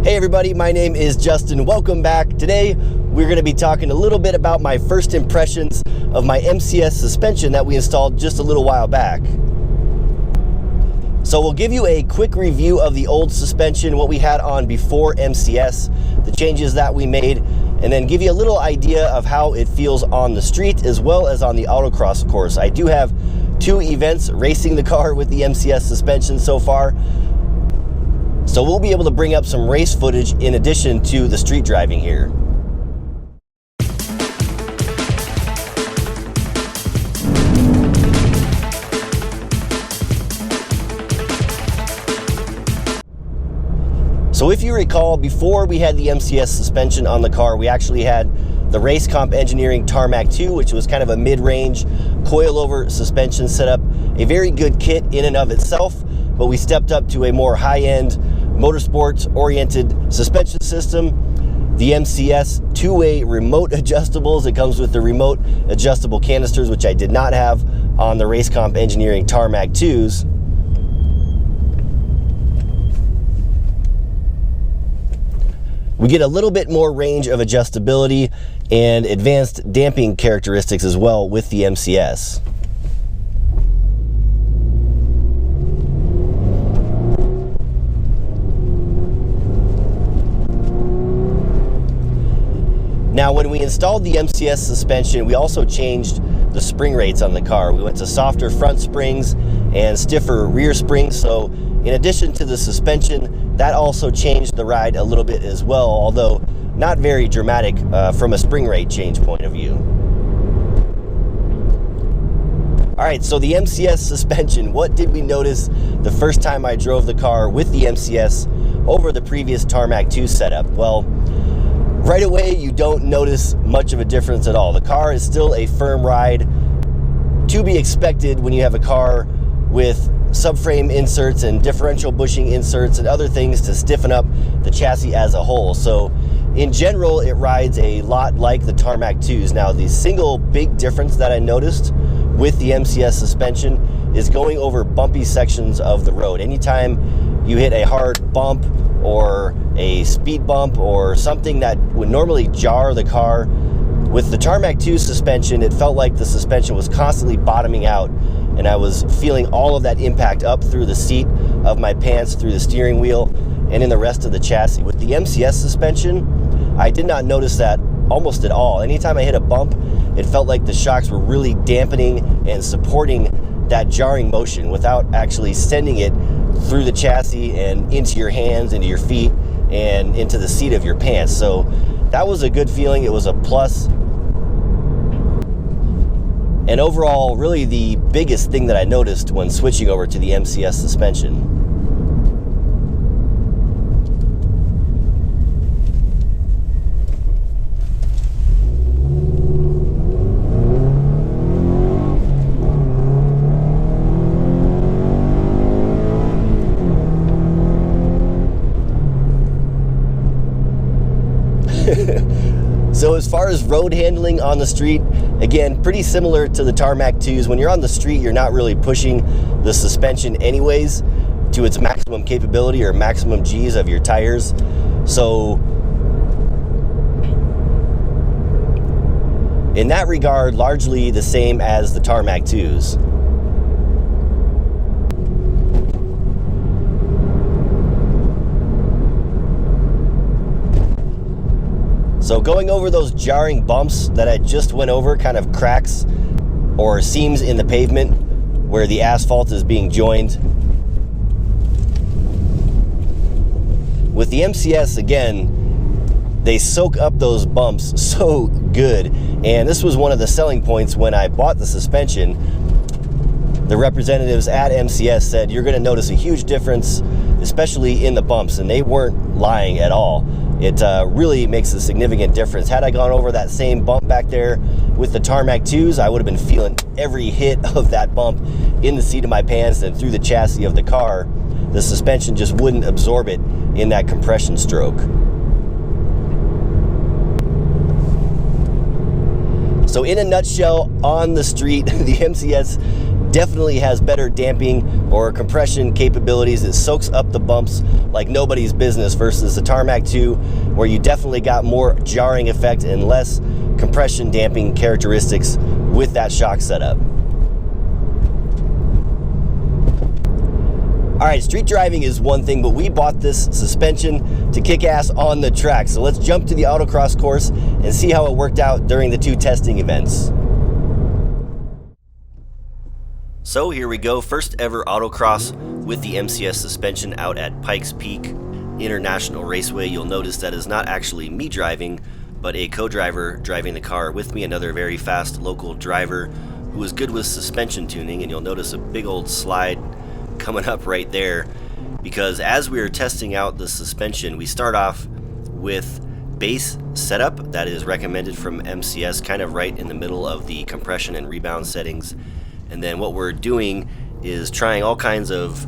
Hey everybody, my name is Justin. Welcome back. Today we're going to be talking a little bit about my first impressions of my MCS suspension that we installed just a little while back. So we'll give you a quick review of the old suspension, what we had on before MCS, the changes that we made, and then give you a little idea of how it feels on the street as well as on the autocross course. I do have 2 events racing the car with the MCS suspension so far, so we'll be able to bring up some race footage in addition to the street driving here. So if you recall, before we had the MCS suspension on the car, we actually had the Race Comp Engineering Tarmac 2, which was kind of a mid-range coilover suspension setup. A very good kit in and of itself, but we stepped up to a more high-end motorsport-oriented suspension system. The MCS 2-way remote adjustables. It comes with the remote adjustable canisters, which I did not have on the Race Comp Engineering Tarmac 2s. We get a little bit more range of adjustability and advanced damping characteristics as well with the MCS. Now, when we installed the MCS suspension, we also changed the spring rates on the car. We went to softer front springs and stiffer rear springs. So in addition to the suspension, that also changed the ride a little bit as well, although not very dramatic from a spring rate change point of view. All right, so the MCS suspension, what did we notice the first time I drove the car with the MCS over the previous Tarmac 2 setup? Well, right away, you don't notice much of a difference at all. The car is still a firm ride, to be expected when you have a car with subframe inserts and differential bushing inserts and other things to stiffen up the chassis as a whole. So in general, it rides a lot like the Tarmac 2s. Now, the single big difference that I noticed with the MCS suspension is going over bumpy sections of the road. Anytime you hit a hard bump or a speed bump or something that would normally jar the car, with the Tarmac 2 suspension, it felt like the suspension was constantly bottoming out, and I was feeling all of that impact up through the seat of my pants, through the steering wheel, and in the rest of the chassis. With the MCS suspension, I did not notice that almost at all. Anytime I hit a bump, it felt like the shocks were really dampening and supporting that jarring motion without actually sending it through the chassis and into your hands, into your feet, and into the seat of your pants. So that was a good feeling. It was a plus. And overall, really the biggest thing that I noticed when switching over to the MCS suspension. So as far as road handling on the street, again, pretty similar to the Tarmac 2s. When you're on the street, you're not really pushing the suspension anyways to its maximum capability or maximum G's of your tires. So in that regard, largely the same as the Tarmac 2s. So going over those jarring bumps that I just went over, kind of cracks or seams in the pavement where the asphalt is being joined. With the MCS, again, they soak up those bumps so good. And this was one of the selling points when I bought the suspension. The representatives at MCS said, you're gonna notice a huge difference, especially in the bumps, and they weren't lying at all. It really makes a significant difference. Had I gone over that same bump back there with the Tarmac 2s, I would have been feeling every hit of that bump in the seat of my pants and through the chassis of the car. The suspension just wouldn't absorb it in that compression stroke. So in a nutshell, on the street, the MCS definitely has better damping or compression capabilities. It soaks up the bumps like nobody's business versus the Tarmac 2, where you definitely got more jarring effect and less compression damping characteristics with that shock setup. All right, street driving is one thing, but we bought this suspension to kick ass on the track. So let's jump to the autocross course and see how it worked out during the 2 testing events. So here we go, first ever autocross with the MCS suspension out at Pikes Peak International Raceway. You'll notice that is not actually me driving, but a co-driver driving the car with me, another very fast local driver who is good with suspension tuning. And you'll notice a big old slide coming up right there, because as we are testing out the suspension, we start off with base setup that is recommended from MCS, kind of right in the middle of the compression and rebound settings. And then what we're doing is trying all kinds of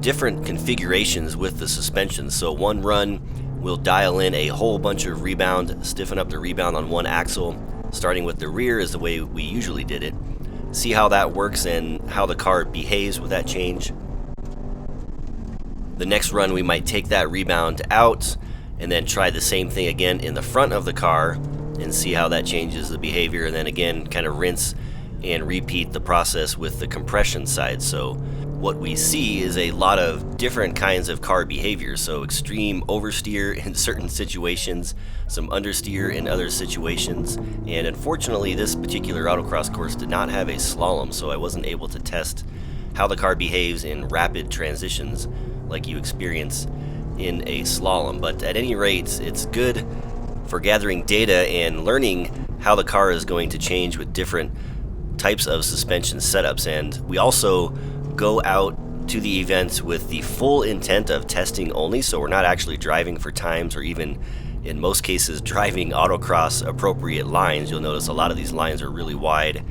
different configurations with the suspension. So one run we'll dial in a whole bunch of rebound, stiffen up the rebound on one axle, starting with the rear is the way we usually did it. See how that works and how the car behaves with that change. The next run we might take that rebound out and then try the same thing again in the front of the car and see how that changes the behavior, and then again kind of rinse and repeat the process with the compression side. So what we see is a lot of different kinds of car behavior. So extreme oversteer in certain situations, some understeer in other situations, and unfortunately this particular autocross course did not have a slalom, so I wasn't able to test how the car behaves in rapid transitions like you experience in a slalom. But at any rate, it's good for gathering data and learning how the car is going to change with different types of suspension setups. And we also go out to the events with the full intent of testing only, so we're not actually driving for times or even in most cases driving autocross appropriate lines. You'll notice a lot of these lines are really wide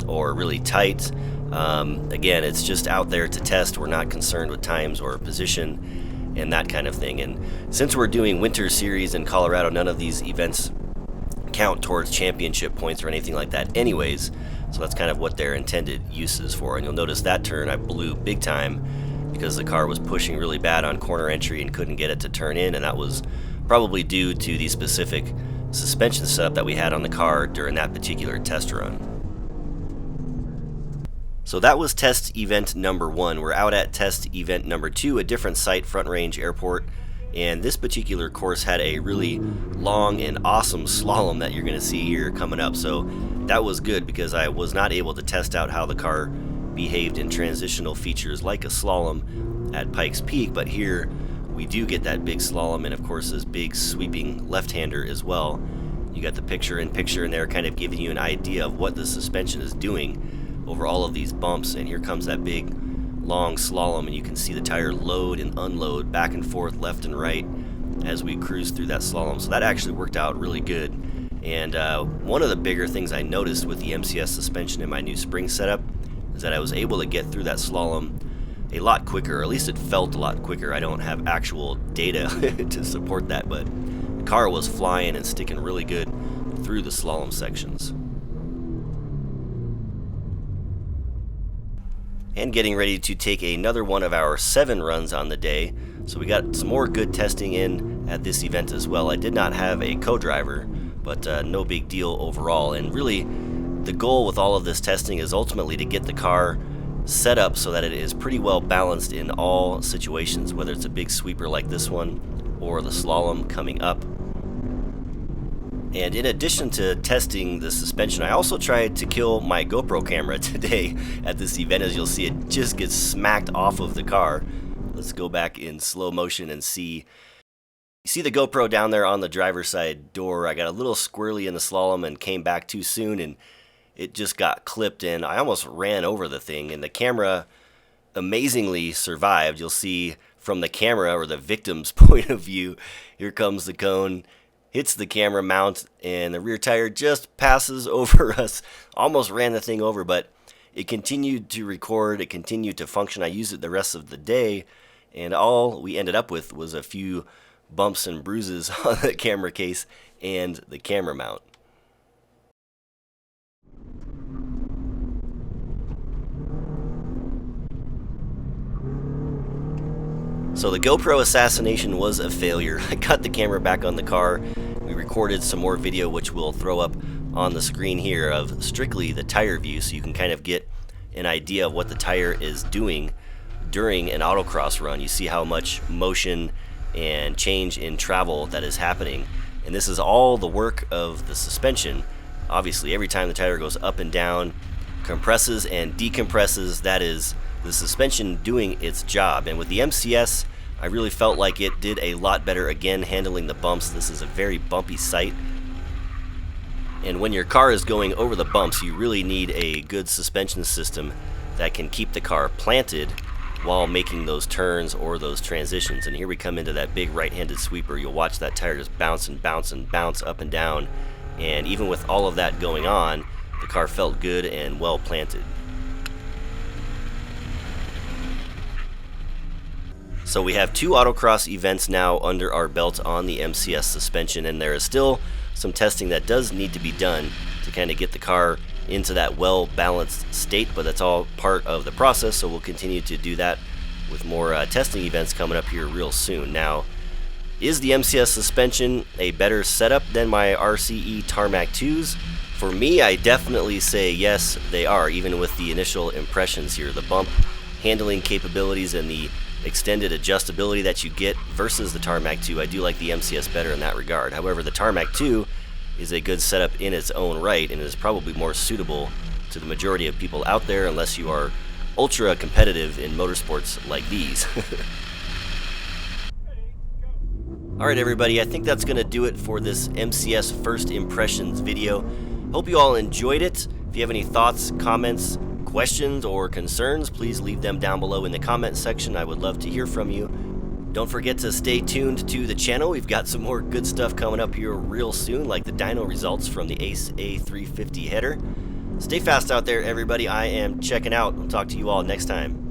or really tight. Again, it's just out there to test. We're not concerned with times or position and that kind of thing. And since we're doing winter series in Colorado, none of these events count towards championship points or anything like that anyways. So that's kind of what their intended use is for. And you'll notice that turn I blew big time because the car was pushing really bad on corner entry and couldn't get it to turn in, and that was probably due to the specific suspension setup that we had on the car during that particular test run. So that was test event number 1. We're out at test event number 2, a different site, Front Range Airport. And this particular course had a really long and awesome slalom that you're going to see here coming up. So that was good because I was not able to test out how the car behaved in transitional features like a slalom at Pikes Peak. But here we do get that big slalom and of course this big sweeping left-hander as well. You got the picture-in-picture in there kind of giving you an idea of what the suspension is doing over all of these bumps. And here comes that big long slalom, and you can see the tire load and unload back and forth, left and right, as we cruise through that slalom. So that actually worked out really good. And one of the bigger things I noticed with the MCS suspension in my new spring setup is that I was able to get through that slalom a lot quicker, or at least it felt a lot quicker. I don't have actual data to support that, but the car was flying and sticking really good through the slalom sections. And getting ready to take another one of our 7 runs on the day. So we got some more good testing in at this event as well. I did not have a co-driver, but no big deal overall. And really, the goal with all of this testing is ultimately to get the car set up so that it is pretty well balanced in all situations, whether it's a big sweeper like this one or the slalom coming up. And in addition to testing the suspension, I also tried to kill my GoPro camera today at this event. As you'll see, it just gets smacked off of the car. Let's go back in slow motion and see. You see the GoPro down there on the driver's side door. I got a little squirrely in the slalom and came back too soon, and it just got clipped, and I almost ran over the thing, and the camera amazingly survived. You'll see from the camera, or the victim's point of view, here comes the cone, hits the camera mount, and the rear tire just passes over us. Almost ran the thing over, but it continued to record, it continued to function. I used it the rest of the day, and all we ended up with was a few bumps and bruises on the camera case and the camera mount. So the GoPro assassination was a failure. I got the camera back on the car. We recorded some more video, which we'll throw up on the screen here, of strictly the tire view, so you can kind of get an idea of what the tire is doing during an autocross run. You see how much motion and change in travel that is happening. And this is all the work of the suspension. Obviously, every time the tire goes up and down, compresses and decompresses, that is the suspension doing its job. And with the MCS, I really felt like it did a lot better, again, handling the bumps. This is a very bumpy site. And when your car is going over the bumps, you really need a good suspension system that can keep the car planted while making those turns or those transitions. And here we come into that big right-handed sweeper. You'll watch that tire just bounce and bounce and bounce up and down. And even with all of that going on, the car felt good and well planted. So we have 2 autocross events now under our belt on the MCS suspension, and there is still some testing that does need to be done to kind of get the car into that well-balanced state, but that's all part of the process, so we'll continue to do that with more testing events coming up here real soon. Now, is the MCS suspension a better setup than my RCE Tarmac 2s? For me, I definitely say yes, they are, even with the initial impressions here. The bump handling capabilities and the extended adjustability that you get versus the Tarmac 2, I do like the MCS better in that regard. However, the Tarmac 2 is a good setup in its own right and is probably more suitable to the majority of people out there, unless you are ultra competitive in motorsports like these. Alright everybody, I think that's going to do it for this MCS First Impressions video. Hope you all enjoyed it. If you have any thoughts, comments, questions, or concerns, please leave them down below in the comment section. I would love to hear from you. Don't forget to stay tuned to the channel. We've got some more good stuff coming up here real soon, like the dyno results from the Ace A350 header. Stay fast out there, everybody. I am checking out. I'll talk to you all next time.